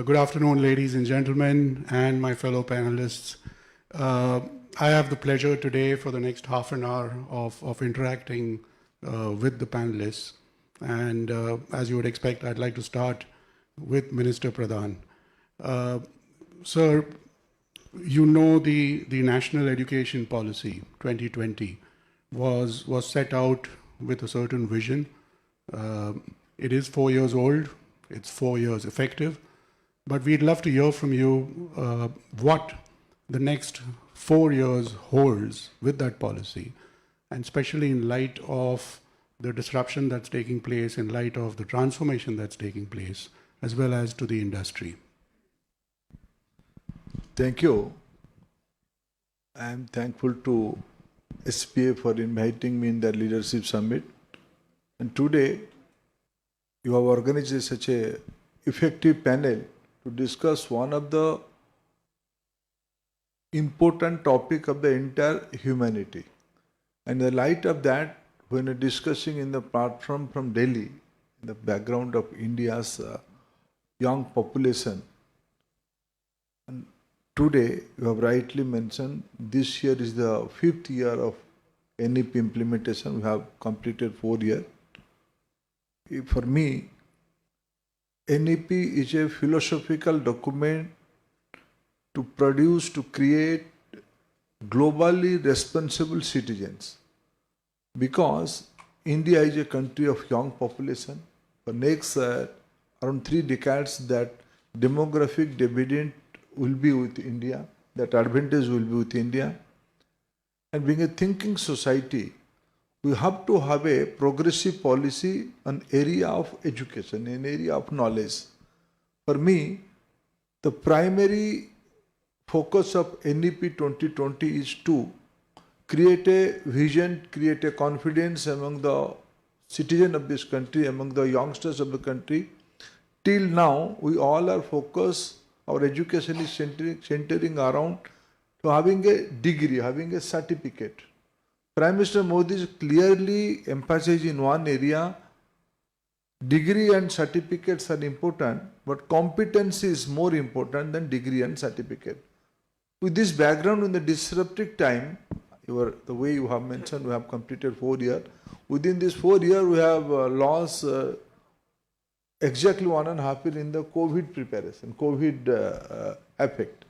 Good afternoon, ladies and gentlemen, and my fellow panelists. I have the pleasure today for the next half an hour of interacting with the panelists. And as you would expect, I'd like to start with Minister Pradhan. Sir, you know the National Education Policy 2020 was set out with a certain vision. It is 4 years old, it's 4 years effective, but we'd love to hear from you what the next 4 years holds with that policy, and especially in light of the disruption that's taking place, in light of the transformation that's taking place, as well as to the industry. Thank you. I am thankful to SPA for inviting me in the Leadership Summit. And today, you have organized such a effective panel to discuss one of the important topic of the entire humanity. And in the light of that, when discussing in the platform from Delhi, in the background of India's young population, and today, you have rightly mentioned, this year is the 5th year of NEP implementation. We have completed 4 years. For me, NEP is a philosophical document to produce, to create globally responsible citizens. Because India is a country of young population. For next around 3 decades, that demographic dividend will be with India, that advantage will be with India. And being a thinking society, we have to have a progressive policy on area of education, an area of knowledge. For me, the primary focus of NEP 2020 is to create a vision, create a confidence among the citizens of this country, among the youngsters of the country. Till now, we all are focused, our education is centering around to having a degree, having a certificate. Prime Minister Modi is clearly emphasized in one area, degree and certificates are important, but competency is more important than degree and certificate. With this background in the disruptive time, the way you have mentioned, we have completed 4 years. Within this 4 years, we have lost exactly 1.5 years in the COVID preparation, COVID effect.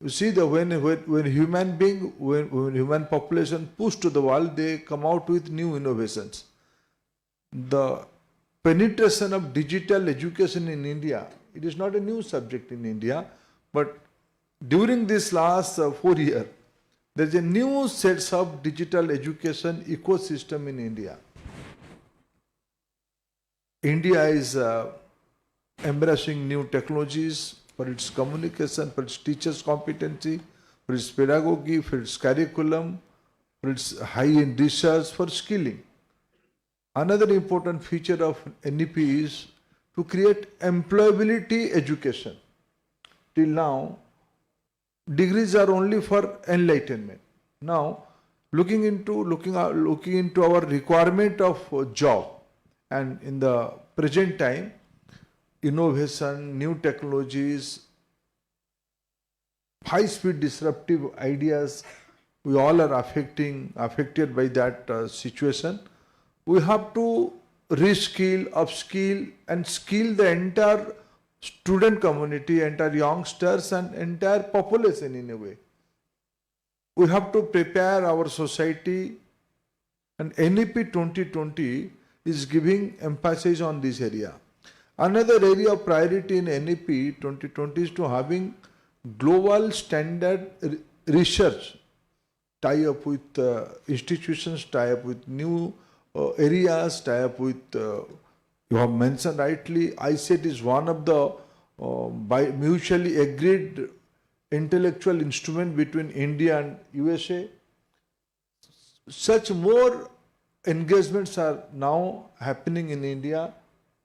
You see that when human population push to the world, they come out with new innovations. The penetration of digital education in India, it is not a new subject in India, but during this last 4 years, there is a new set of digital education ecosystem in India. India is embracing new technologies for its communication, for its teachers' competency, for its pedagogy, for its curriculum, for its high-end research, for skilling. Another important feature of NEP is to create employability education. Till now, degrees are only for enlightenment. Now, looking into our requirement of job, and in the present time, innovation, new technologies, high-speed disruptive ideas, we all are affected by that situation. We have to reskill, upskill, and skill the entire student community, entire youngsters, and entire population in a way. We have to prepare our society, and NEP 2020 is giving emphasis on this area. Another area of priority in NEP 2020 is to having global standard research, tie up with institutions, tie up with new areas, tie up with, you have mentioned rightly, ICET is one of the mutually agreed intellectual instrument between India and USA. Such more engagements are now happening in India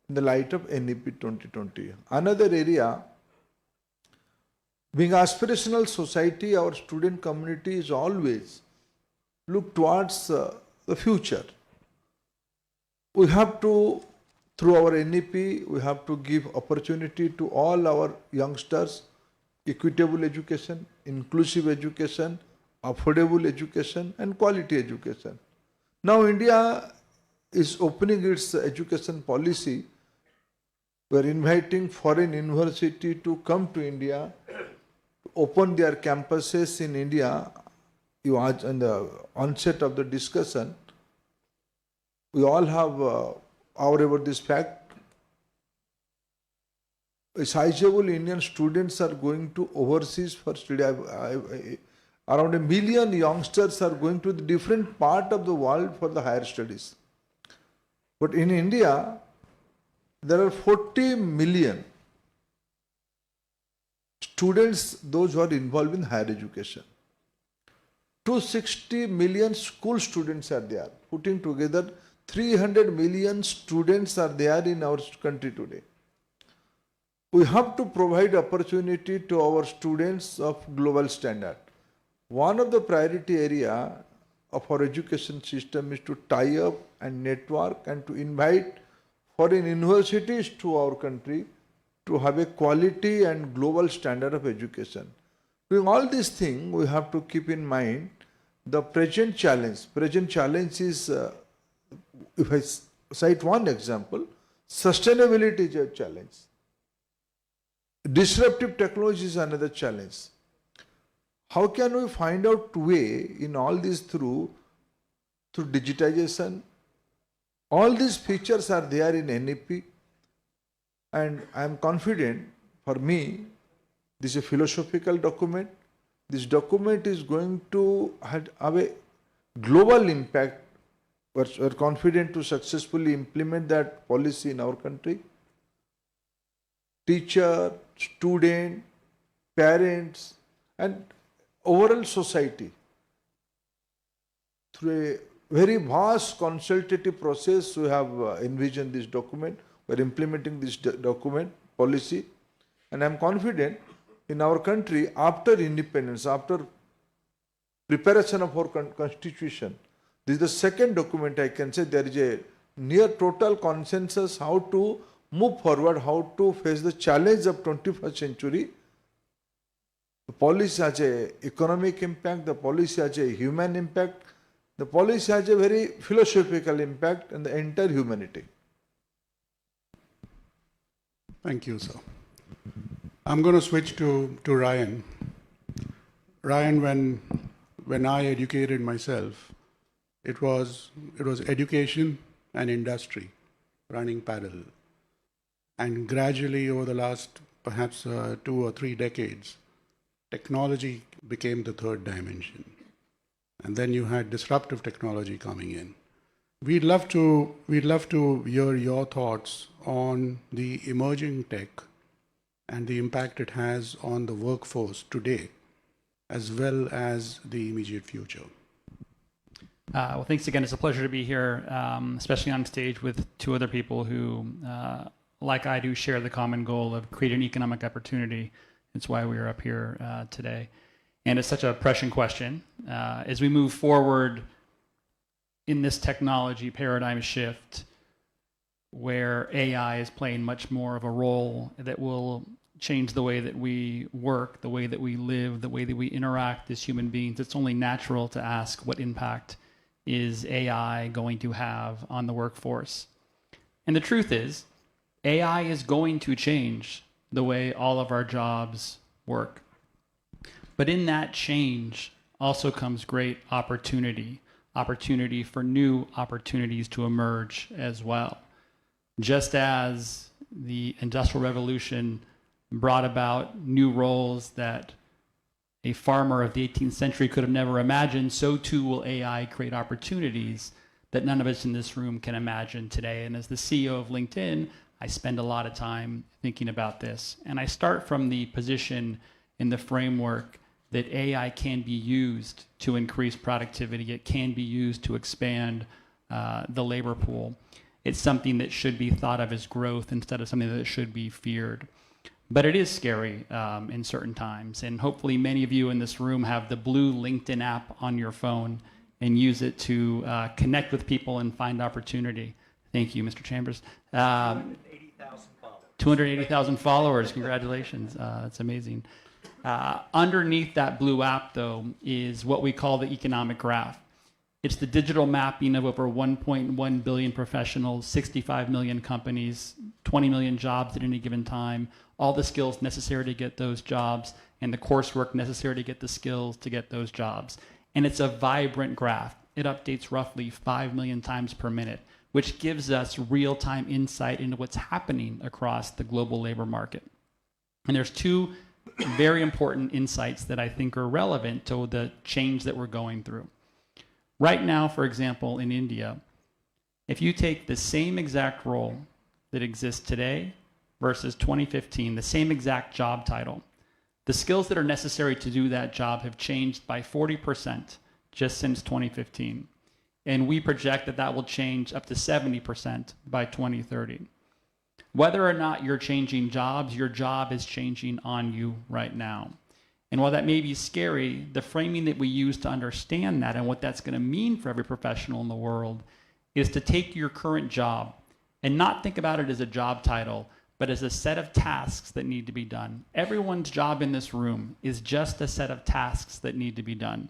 in the light of NEP 2020. Another area, being aspirational society, our student community is always look towards the future. We have to Through our NEP, we have to give opportunity to all our youngsters, equitable education, inclusive education, affordable education, and quality education. Now India is opening its education policy. We are inviting foreign university to come to India, to open their campuses in India. You asked in the onset of the discussion, we all have aware about this fact. Sizable Indian students are going to overseas for study. Around 1 million youngsters are going to the different part of the world for the higher studies. But in India, there are 40 million students, those who are involved in higher education. 260 million school students are there. Putting together, 300 million students are there in our country today. We have to provide opportunity to our students of global standard. One of the priority area of our education system is to tie up and network and to invite foreign universities to our country to have a quality and global standard of education. Doing all these things, we have to keep in mind the present challenge. Present challenge is, if I cite one example, sustainability is a challenge. Disruptive technology is another challenge. How can we find out way in all this through digitization? All these features are there in NEP, and I am confident, for me, this is a philosophical document. This document is going to have a global impact. We are confident to successfully implement that policy in our country. Teacher, student, parents, and overall society, through a very vast consultative process, we have envisioned this document. We are implementing this document, policy, and I am confident in our country, after independence, after preparation of our constitution, this is the second document I can say there is a near total consensus how to move forward, how to face the challenge of 21st century. The policy has an economic impact, the policy has a human impact, the policy has a very philosophical impact on the entire humanity. Thank you, sir. I'm going to switch to Ryan. Ryan, when I educated myself, it was education and industry running parallel. And gradually over the last perhaps 2 or 3 decades, technology became the third dimension. And then you had disruptive technology coming in. We'd love to hear your thoughts on the emerging tech and the impact it has on the workforce today, as well as the immediate future. Well, thanks again. It's a pleasure to be here, especially on stage with 2 other people who, like I do, share the common goal of creating economic opportunity. It's why we are up here today. And it's such a pressing question. As we move forward in this technology paradigm shift, where AI is playing much more of a role that will change the way that we work, the way that we live, the way that we interact as human beings, it's only natural to ask what impact is AI going to have on the workforce. And the truth is, AI is going to change the way all of our jobs work. But in that change also comes great opportunity for new opportunities to emerge as well. Just as the Industrial Revolution brought about new roles that a farmer of the 18th century could have never imagined, so too will AI create opportunities that none of us in this room can imagine today. And as the CEO of LinkedIn, I spend a lot of time thinking about this. And I start from the position in the framework that AI can be used to increase productivity. It can be used to expand the labor pool. It's something that should be thought of as growth instead of something that should be feared. But it is scary in certain times. And hopefully many of you in this room have the blue LinkedIn app on your phone and use it to connect with people and find opportunity. Thank you, Mr. Chambers. 280,000 followers. Congratulations. That's amazing. Underneath that blue app, though, is what we call the economic graph. It's the digital mapping of over 1.1 billion professionals, 65 million companies, 20 million jobs at any given time, all the skills necessary to get those jobs, and the coursework necessary to get the skills to get those jobs. And it's a vibrant graph. It updates roughly 5 million times per minute, which gives us real-time insight into what's happening across the global labor market. And there's two very important insights that I think are relevant to the change that we're going through. Right now, for example, in India, if you take the same exact role that exists today versus 2015, the same exact job title, the skills that are necessary to do that job have changed by 40% just since 2015. And we project that that will change up to 70% by 2030. Whether or not you're changing jobs, your job is changing on you right now. And while that may be scary, the framing that we use to understand that and what that's going to mean for every professional in the world is to take your current job and not think about it as a job title, but as a set of tasks that need to be done. Everyone's job in this room is just a set of tasks that need to be done.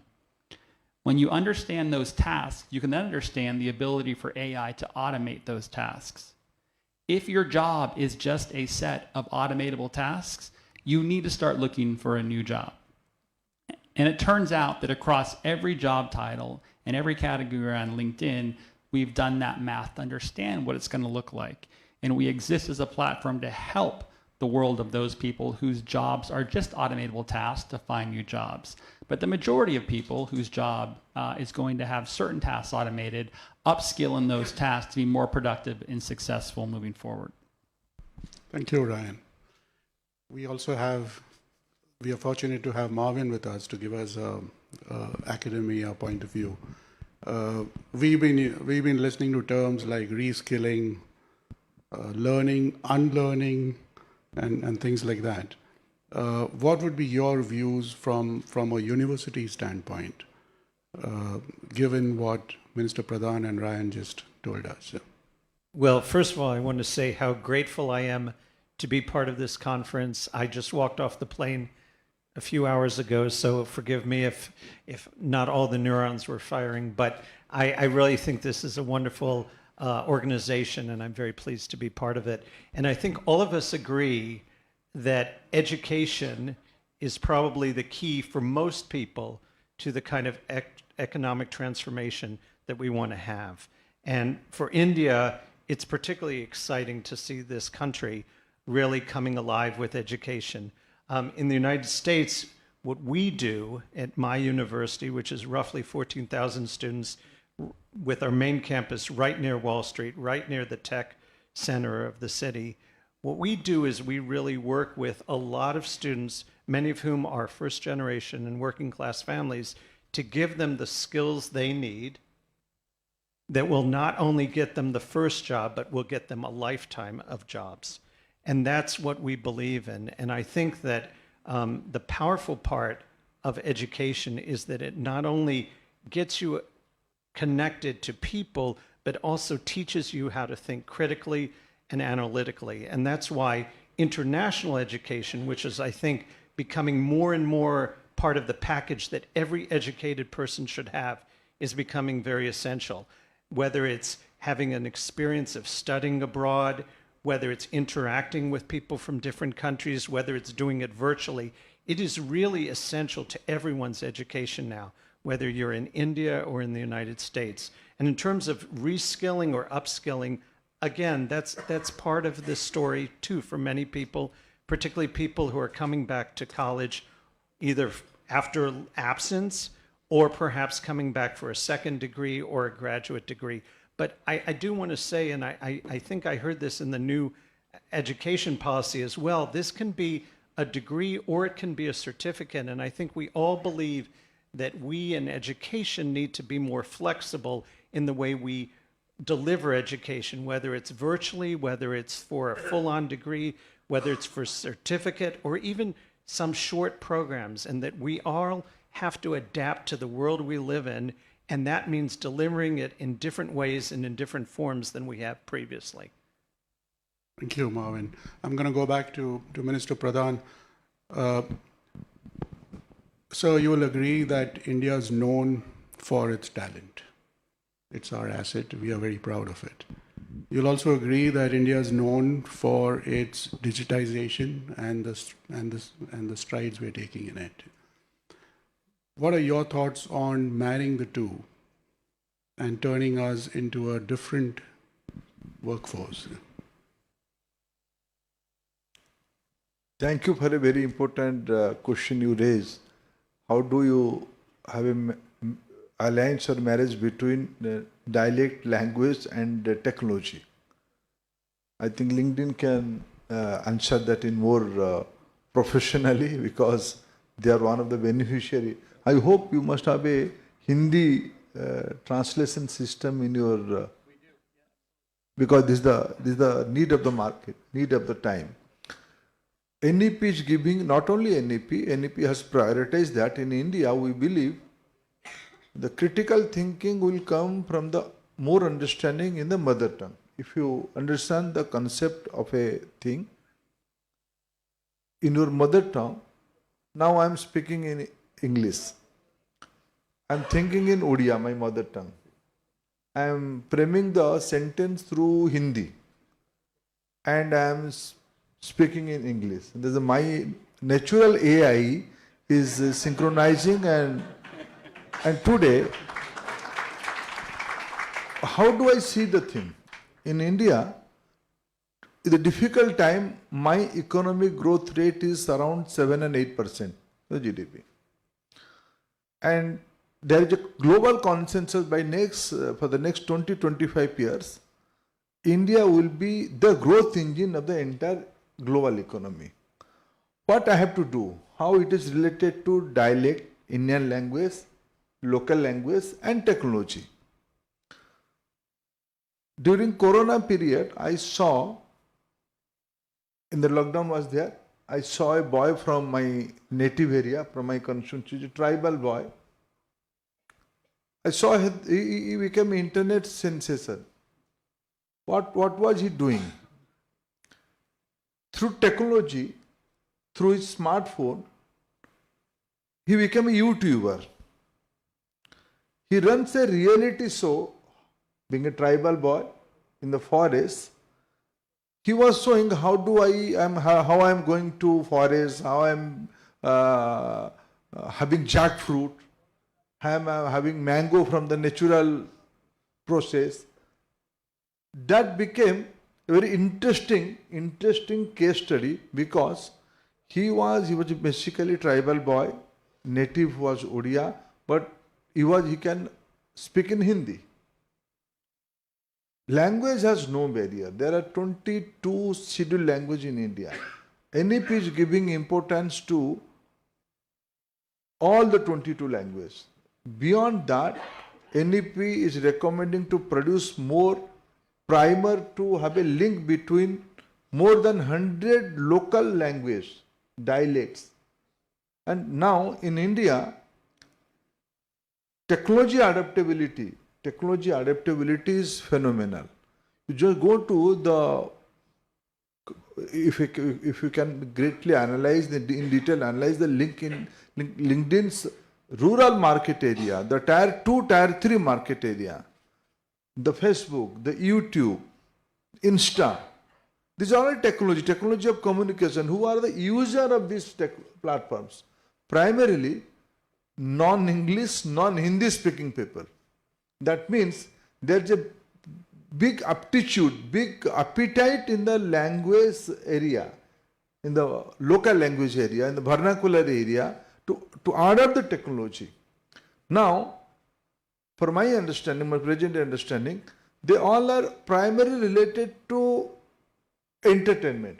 When you understand those tasks, you can then understand the ability for AI to automate those tasks. If your job is just a set of automatable tasks, you need to start looking for a new job. And it turns out that across every job title and every category on LinkedIn, we've done that math to understand what it's going to look like. And we exist as a platform to help the world of those people whose jobs are just automatable tasks to find new jobs. But the majority of people whose job is going to have certain tasks automated, upskill in those tasks to be more productive and successful moving forward. Thank you, Ryan. We are fortunate to have Marvin with us to give us academia point of view. We've been listening to terms like reskilling, learning, unlearning, and things like that. What would be your views from a university standpoint, given what Minister Pradhan and Ryan just told us? Well, first of all, I want to say how grateful I am to be part of this conference. I just walked off the plane a few hours ago, so forgive me if not all the neurons were firing, but I really think this is a wonderful organization, and I'm very pleased to be part of it. And I think all of us agree that education is probably the key for most people to the kind of economic transformation that we want to have. And for India, it's particularly exciting to see this country really coming alive with education. In the United States, what we do at my university, which is roughly 14,000 students, with our main campus right near Wall Street, right near the tech center of the city, what we do is we really work with a lot of students, many of whom are first generation and working class families, to give them the skills they need that will not only get them the first job, but will get them a lifetime of jobs. And that's what we believe in. And I think that the powerful part of education is that it not only gets you connected to people, but also teaches you how to think critically and analytically. And that's why international education, which is, I think, becoming more and more part of the package that every educated person should have, is becoming very essential. Whether it's having an experience of studying abroad, whether it's interacting with people from different countries, whether it's doing it virtually, it is really essential to everyone's education now, whether you're in India or in the United States. And in terms of reskilling or upskilling, again, that's part of this story too for many people, particularly people who are coming back to college either after absence or perhaps coming back for a second degree or a graduate degree. But I do want to say, and I think I heard this in the new education policy as well, this can be a degree or it can be a certificate. And I think we all believe that we in education need to be more flexible in the way we deliver education, whether it's virtually, whether it's for a full-on degree, whether it's for certificate, or even some short programs, and that we all have to adapt to the world we live in And that means delivering it in different ways and in different forms than we have previously. Thank you, Marvin. I'm going to go back to Minister Pradhan. So you will agree that India is known for its talent. It's our asset. We are very proud of it. You'll also agree that India is known for its digitization and the strides we're taking in it. What are your thoughts on marrying the two and turning us into a different workforce? Thank you for a very important question you raised. How do you have an alliance or marriage between dialect, language, and technology? I think LinkedIn can answer that in more professionally because they are one of the beneficiary. I hope you must have a Hindi translation system in your because this is the need of the market, need of the time. NEP is giving, not only NEP has prioritized that. In India, we believe the critical thinking will come from the more understanding in the mother tongue. If you understand the concept of a thing in your mother tongue, now I am speaking in English. I am thinking in Odia, my mother tongue. I am framing the sentence through Hindi. And I am speaking in English. My natural AI is synchronizing and today, how do I see the thing? In India, in the difficult time, my economic growth rate is around 7 and 8% the GDP. And there is a global consensus for the next 20-25 years, India will be the growth engine of the entire global economy. What I have to do, how it is related to dialect, Indian language, local language and technology. During Corona period, I saw, in the lockdown was there, I saw a boy from my native area, from my constituency, a tribal boy. I saw he became an internet sensation. What was he doing? Through technology, through his smartphone, he became a YouTuber. He runs a reality show, being a tribal boy in the forest. He was showing how I am going to forest, how I am having jackfruit, how I am having mango from the natural process. That became a very interesting case study because he was basically tribal boy, native was Odia, but he can speak in Hindi. Language has no barrier. There are 22 scheduled languages in India. NEP is giving importance to all the 22 languages. Beyond that, NEP is recommending to produce more primer to have a link between more than 100 local languages, dialects. And now in India, technology adaptability is phenomenal. You just go to if you can greatly analyze, in detail analyze the link in LinkedIn's rural market area, the tier 2, tier 3 market area, the Facebook, the YouTube, Insta. These are all technology of communication. Who are the user of these platforms? Primarily non-English, non-Hindi speaking people. That means there's a big aptitude, big appetite in the language area, in the local language area, in the vernacular area to adopt the technology. Now, for my understanding, my present understanding, they all are primarily related to entertainment.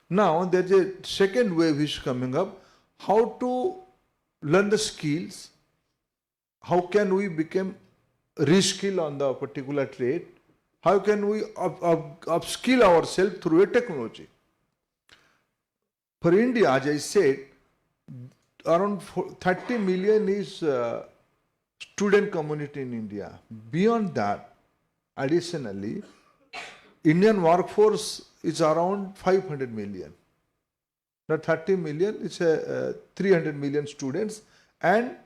Now, there's a second wave which is coming up, how to learn the skills, how can we become reskill on the particular trade, how can we upskill ourselves through a technology. For India, as I said, around 30 million is student community in India. Beyond that, additionally, Indian workforce is around 500 million. Not 30 million, it's 300 million students and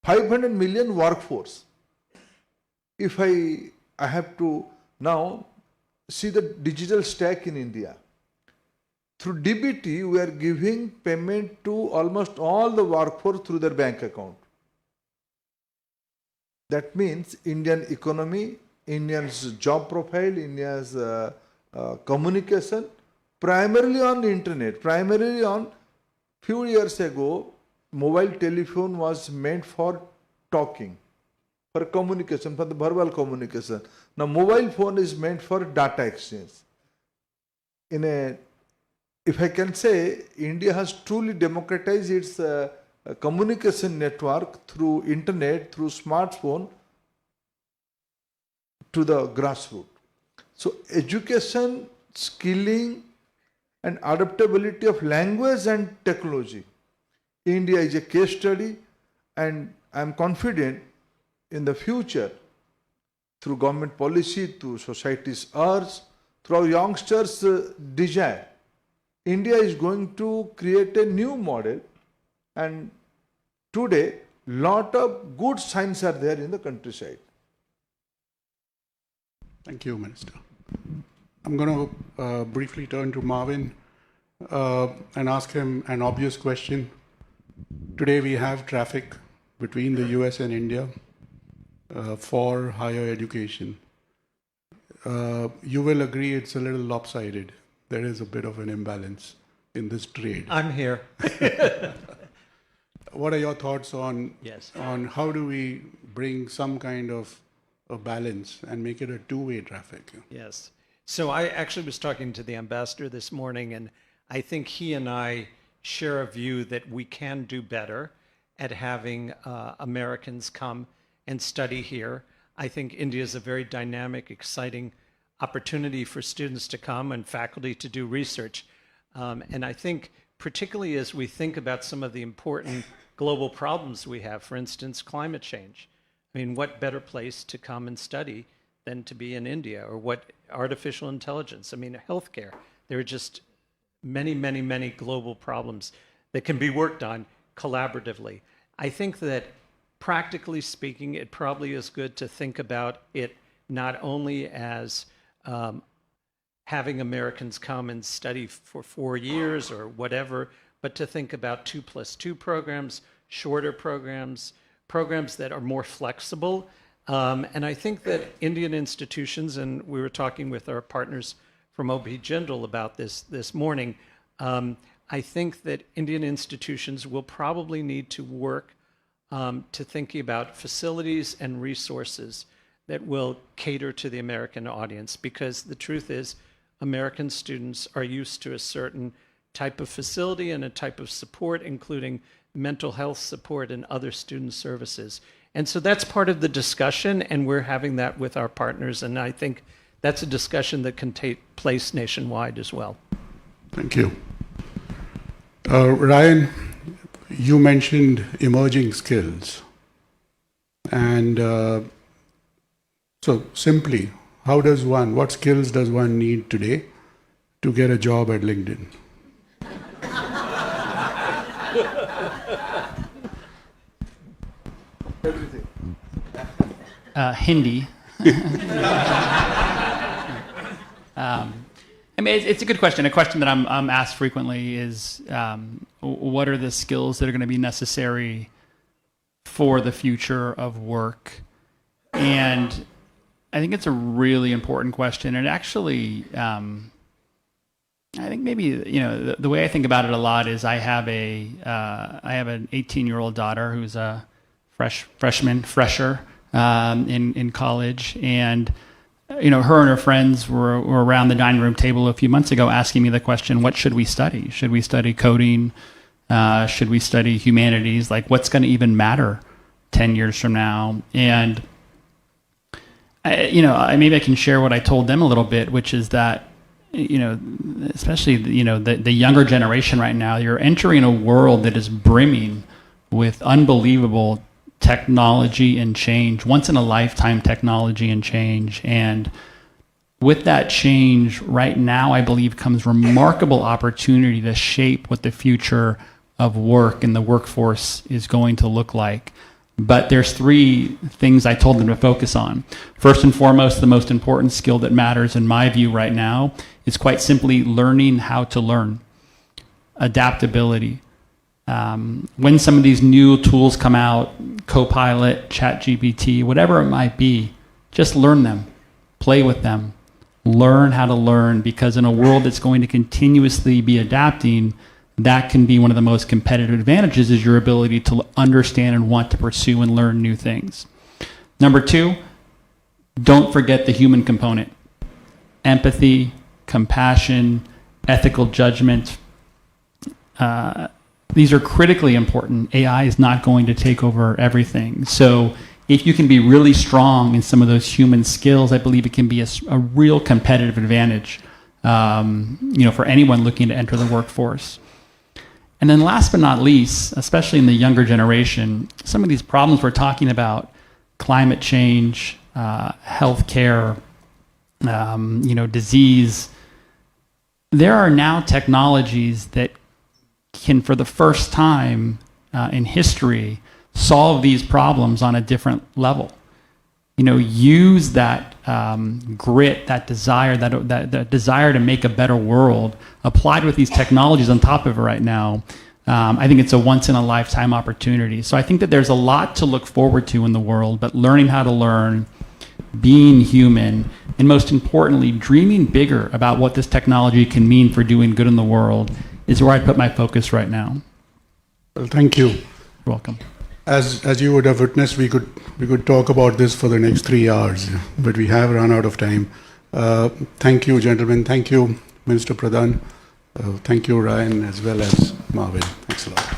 500 million workforce. If I have to now see the digital stack in India. Through DBT, we are giving payment to almost all the workforce through their bank account. That means Indian economy, Indians' job profile, India's communication, primarily on the internet, primarily on few years ago, mobile telephone was meant for talking, for communication, for the verbal communication. Now mobile phone is meant for data exchange. If I can say, India has truly democratized its communication network through internet, through smartphone, to the grassroots. So education, skilling, and adaptability of language and technology. India is a case study, and I am confident in the future, through government policy, through society's urge, through our youngsters' desire, India is going to create a new model, and today, lot of good signs are there in the countryside. Thank you, Minister. I'm going to briefly turn to Marvin and ask him an obvious question. Today we have traffic between the US and India for higher education. You will agree it's a little lopsided. There is a bit of an imbalance in this trade. I'm here. What are your thoughts on Yes. on how do we bring some kind of a balance and make it a two-way traffic? Yes. So I actually was talking to the ambassador this morning, and I think he and I share a view that we can do better at having Americans come and study here. I think India is a very dynamic, exciting opportunity for students to come and faculty to do research. And I think particularly as we think about some of the important global problems we have, for instance, climate change. I mean, what better place to come and study than to be in India? Or what artificial intelligence? I mean, healthcare. There are just many, many, many global problems that can be worked on collaboratively. I think that practically speaking, it probably is good to think about it not only as having Americans come and study for 4 years or whatever, but to think about 2+2 programs, shorter programs, programs that are more flexible. And I think that Indian institutions, and we were talking with our partners from OB Jindal about this morning, I think that Indian institutions will probably need to work to thinking about facilities and resources that will cater to the American audience, because the truth is American students are used to a certain type of facility and a type of support, including mental health support and other student services. And so that's part of the discussion, and we're having that with our partners, and I think that's a discussion that can take place nationwide as well. Thank you. Ryan, you mentioned emerging skills. And so simply, what skills does one need today to get a job at LinkedIn? Everything. Hindi. I mean, it's a good question. A question that I'm asked frequently is, what are the skills that are going to be necessary for the future of work? And I think it's a really important question. And actually, I think maybe, the way I think about it a lot is I have an 18-year-old daughter who's a fresher in college, and her and her friends were around the dining room table a few months ago asking me the question, what should we study? Should we study coding? Should we study humanities? Like, what's going to even matter 10 years from now? And maybe I can share what I told them a little bit, which is that, especially, the younger generation right now, you're entering a world that is brimming with unbelievable technology and change, once in a lifetime technology and change. And with that change, right now, I believe comes remarkable opportunity to shape what the future of work and the workforce is going to look like. But there's three things I told them to focus on. First and foremost, the most important skill that matters in my view right now is quite simply learning how to learn. Adaptability. When some of these new tools come out, Copilot, ChatGPT, whatever it might be, just learn them, play with them, learn how to learn, because in a world that's going to continuously be adapting, that can be one of the most competitive advantages, is your ability to understand and want to pursue and learn new things. Number two, don't forget the human component. Empathy, compassion, ethical judgment. These are critically important. AI is not going to take over everything. So if you can be really strong in some of those human skills, I believe it can be a real competitive advantage, for anyone looking to enter the workforce. And then last but not least, especially in the younger generation, some of these problems we're talking about, climate change, healthcare, disease, there are now technologies that can, for the first time in history, solve these problems on a different level. Use that grit, that desire, that desire to make a better world, applied with these technologies on top of it right now. I think it's a once in a lifetime opportunity. So I think that there's a lot to look forward to in the world, but learning how to learn, being human, and most importantly, dreaming bigger about what this technology can mean for doing good in the world is where I put my focus right now. Well, thank you. You're welcome. As you would have witnessed, we could talk about this for the next 3 hours, but we have run out of time. Thank you, gentlemen. Thank you, Minister Pradhan. Thank you, Ryan, as well as Marvin. Thanks a lot.